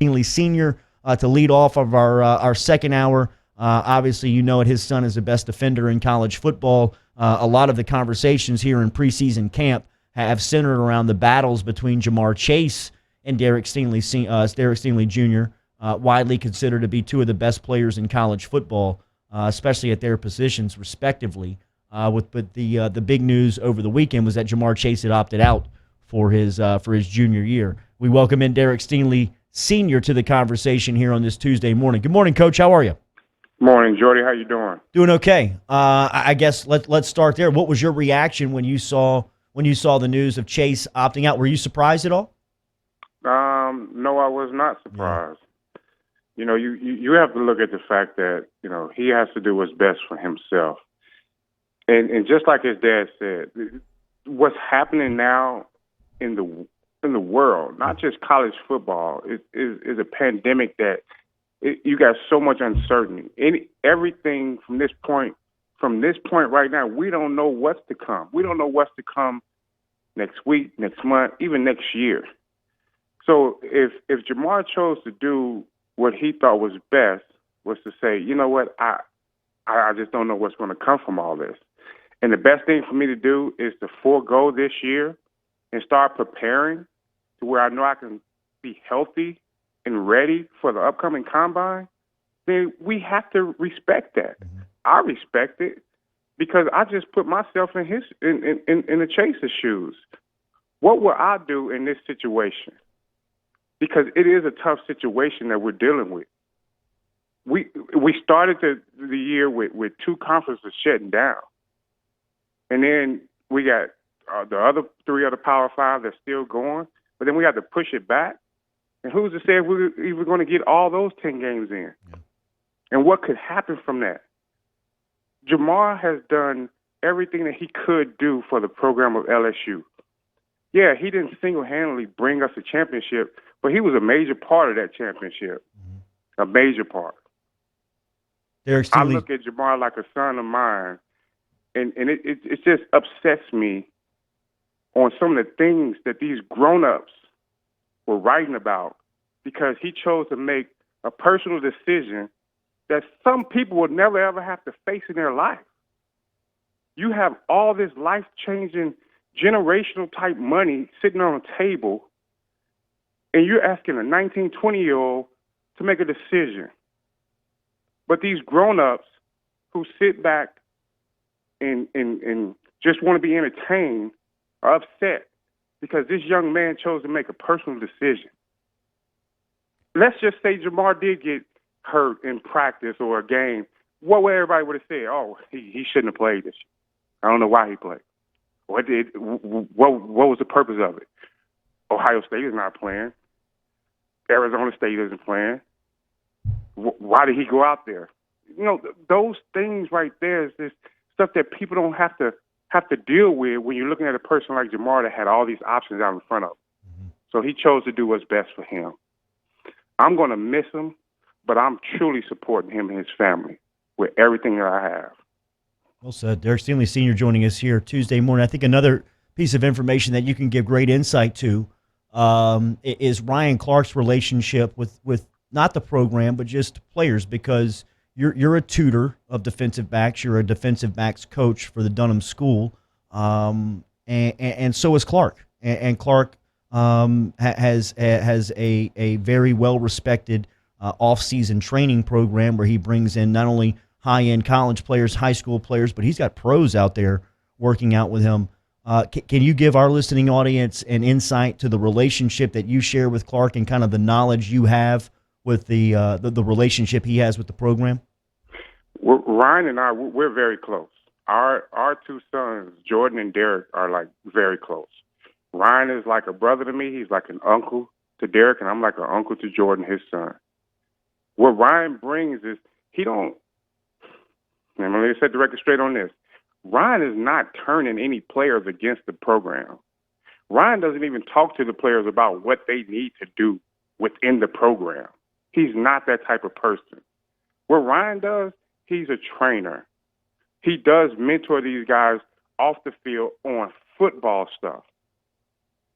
Stingley Sr. To lead off of our second hour. Obviously, you know it, his son is the best defender in college football. A lot of the conversations here in preseason camp have centered around the battles between Jamar Chase and Derek Stingley Jr., widely considered to be two of the best players in college football, especially at their positions, respectively. But the big news over the weekend was that Jamar Chase had opted out for his junior year. We welcome in Derek Stingley Sr. to the conversation here on this Tuesday morning. Good morning, Coach. How are you? Morning, Jordy. How you doing? Doing okay. I guess let's start there. What was your reaction when you saw the news of Chase opting out? Were you surprised at all? No, I was not surprised. You know, you have to look at the fact that, you know, he has to do what's best for himself. And just like his dad said, what's happening now in the world, not just college football, is a pandemic that you got so much uncertainty. Everything from this point right now, we don't know what's to come. We don't know what's to come next week, next month, even next year. So if Jamar chose to do what he thought was best, was to say, you know what, I just don't know what's going to come from all this. And the best thing for me to do is to forego this year and start preparing to where I know I can be healthy and ready for the upcoming combine, then we have to respect that. Mm-hmm. I respect it because I just put myself in the Chase's shoes. What will I do in this situation? Because it is a tough situation that we're dealing with. We started the year with two conferences shutting down. And then we got the three other Power Five that's still going, but then we had to push it back. And who's to say if we're even going to get all those 10 games in? Yeah. And what could happen from that? Jamar has done everything that he could do for the program of LSU. Yeah, he didn't single-handedly bring us a championship, but he was a major part of that championship, a major part. I look at Jamar like a son of mine, and it just upsets me on some of the things that these grown-ups were writing about because he chose to make a personal decision that some people would never, ever have to face in their life. You have all this life-changing, generational-type money sitting on a table, and you're asking a 19, 20-year-old to make a decision. But these grown-ups who sit back and just want to be entertained are upset because this young man chose to make a personal decision. Let's just say Jamar did get hurt in practice or a game. What would everybody would have said? Oh, he shouldn't have played this year. I don't know why he played. What was the purpose of it? Ohio State is not playing. Arizona State isn't playing. Why did he go out there? You know, those things right there is this stuff that people don't have to deal with when you're looking at a person like Jamar that had all these options out in front of him. Mm-hmm. So he chose to do what's best for him. I'm going to miss him, but I'm truly supporting him and his family with everything that I have. Well said. Derek Stingley Sr. joining us here Tuesday morning. I think another piece of information that you can give great insight to is Ryan Clark's relationship with not the program, but just players, because you're a tutor of defensive backs. You're a defensive backs coach for the Dunham School, and so is Clark. And Clark has a very well-respected off-season training program where he brings in not only high-end college players, high school players, but he's got pros out there working out with him. Can you give our listening audience an insight to the relationship that you share with Clark and kind of the knowledge you have with the relationship he has with the program? Ryan and I, we're very close. Our two sons, Jordan and Derek, are like very close. Ryan is like a brother to me. He's like an uncle to Derek, and I'm like an uncle to Jordan, his son. What Ryan brings is I'm going to set the record straight on this. Ryan is not turning any players against the program. Ryan doesn't even talk to the players about what they need to do within the program. He's not that type of person. What Ryan does, he's a trainer. He does mentor these guys off the field on football stuff,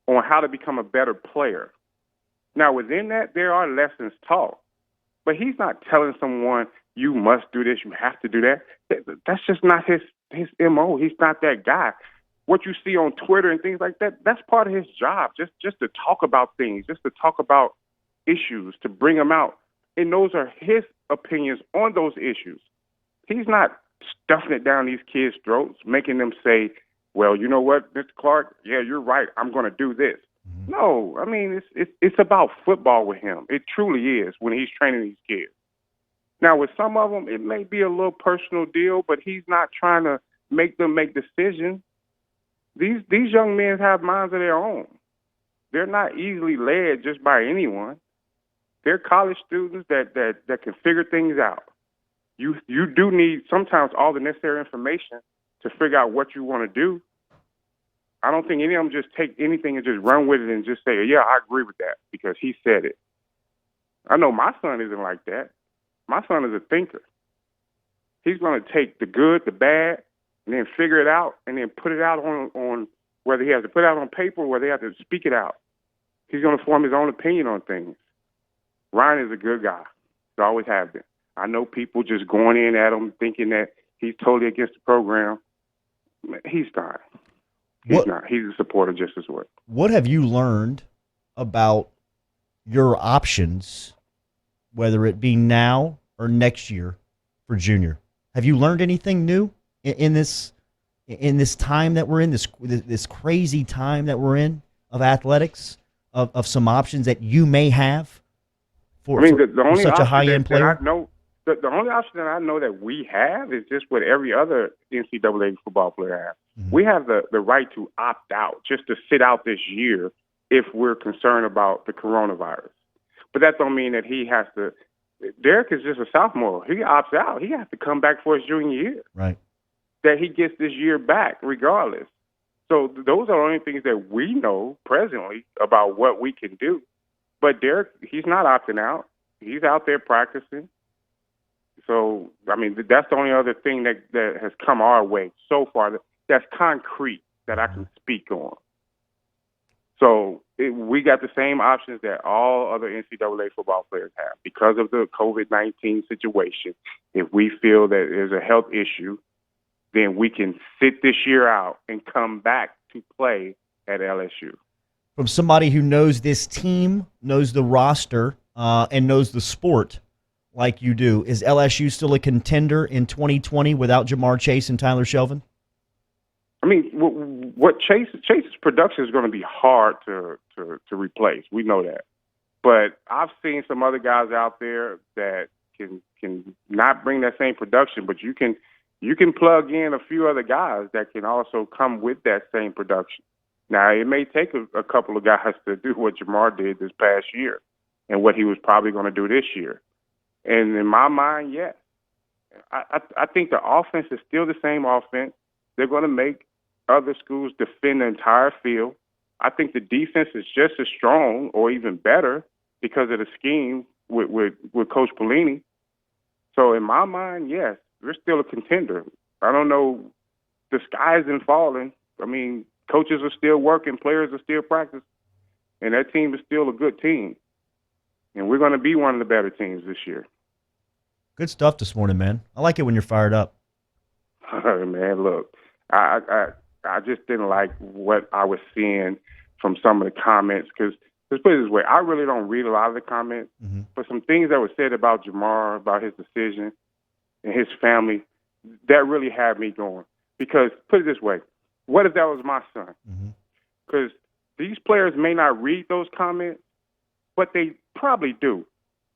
on how to become a better player. Now, within that, there are lessons taught. But he's not telling someone, you must do this, you have to do that. That's just not his MO. He's not that guy. What you see on Twitter and things like that, that's part of his job, just to talk about things, just to talk about issues, to bring them out. And those are his opinions on those issues. He's not stuffing it down these kids' throats, making them say, well, you know what, Mr. Clark, yeah, you're right, I'm going to do this. Mm-hmm. No, I mean, it's about football with him. It truly is when he's training these kids. Now, with some of them, it may be a little personal deal, but he's not trying to make them make decisions. These young men have minds of their own. They're not easily led just by anyone. They're college students that can figure things out. You do need sometimes all the necessary information to figure out what you want to do. I don't think any of them just take anything and just run with it and just say, yeah, I agree with that because he said it. I know my son isn't like that. My son is a thinker. He's going to take the good, the bad, and then figure it out and then put it out on whether he has to put it out on paper or whether he has to speak it out. He's going to form his own opinion on things. Ryan is a good guy. He always has been. I know people just going in at him thinking that he's totally against the program. He's not. He's not. He's a supporter just as well. What have you learned about your options, whether it be now or next year for Junior? Have you learned anything new in this time that we're in, this crazy time that we're in of athletics, of some options that you may have for, the only such a high-end player? The only option that I know that we have is just what every other NCAA football player has. Mm-hmm. We have the right to opt out, just to sit out this year if we're concerned about the coronavirus. But that don't mean that he has to. Derek is just a sophomore. He opts out. He has to come back for his junior year. Right. That he gets this year back regardless. So those are the only things that we know presently about what we can do. But Derek, he's not opting out. He's out there practicing. So, I mean, that's the only other thing that has come our way so far that's concrete that I can speak on. So we got the same options that all other NCAA football players have. Because of the COVID-19 situation, if we feel that there's a health issue, then we can sit this year out and come back to play at LSU. From somebody who knows this team, knows the roster, and knows the sport like you do, is LSU still a contender in 2020 without Jamar Chase and Tyler Shelvin? I mean, what Chase's production is going to be hard to replace. We know that. But I've seen some other guys out there that can not bring that same production, but you can plug in a few other guys that can also come with that same production. Now, it may take a couple of guys to do what Jamar did this past year and what he was probably going to do this year. And in my mind, yes. I think the offense is still the same offense. They're going to make other schools defend the entire field. I think the defense is just as strong or even better because of the scheme with Coach Pelini. So in my mind, yes, we're still a contender. I don't know. The sky isn't falling. I mean, coaches are still working. Players are still practicing. And that team is still a good team. And we're going to be one of the better teams this year. Good stuff this morning, man. I like it when you're fired up. Man, look, I just didn't like what I was seeing from some of the comments because, let's put it this way, I really don't read a lot of the comments, but some things that were said about Jamar, about his decision and his family, that really had me going. Because, put it this way, what if that was my son? Because these players may not read those comments, but they probably do.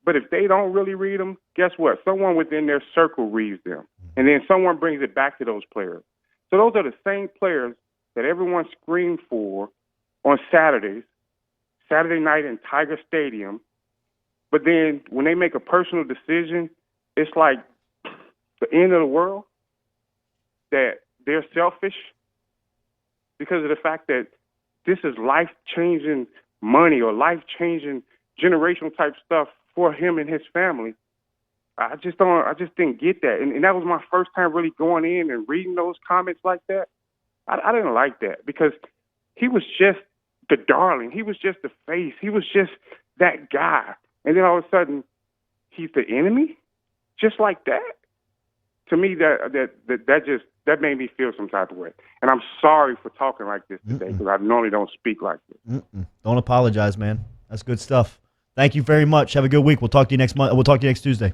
But if they don't really read them, guess what? Someone within their circle reads them, and then someone brings it back to those players. So those are the same players that everyone screamed for on Saturday night in Tiger Stadium. But then when they make a personal decision, it's like the end of the world, that they're selfish because of the fact that this is life-changing money or life-changing generational type stuff for him and his family. I just didn't get that. And that was my first time really going in and reading those comments like that. I didn't like that because he was just the darling. He was just the face. He was just that guy. And then all of a sudden, he's the enemy? Just like that? To me, that made me feel some type of way. And I'm sorry for talking like this today because I normally don't speak like this. Don't apologize, man. That's good stuff. Thank you very much. Have a good week. We'll talk to you next month. We'll talk to you next Tuesday.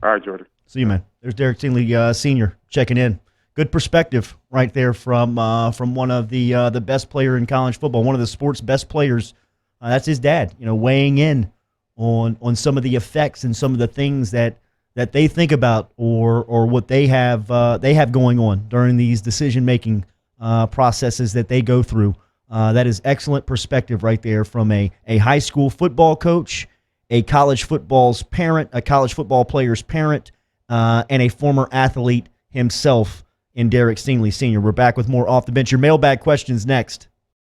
All right, Jordan. See you, man. There's Derek Stingley Sr. checking in. Good perspective right there from one of the best player in college football, one of the sport's best players. That's his dad, weighing in on some of the effects and some of the things that they think about or what they have going on during these decision-making processes that they go through. That is excellent perspective right there from a high school football coach, a college football's parent, a college football player's parent, and a former athlete himself in Derek Stingley Sr. We're back with more Off the Bench. Your mailbag questions next.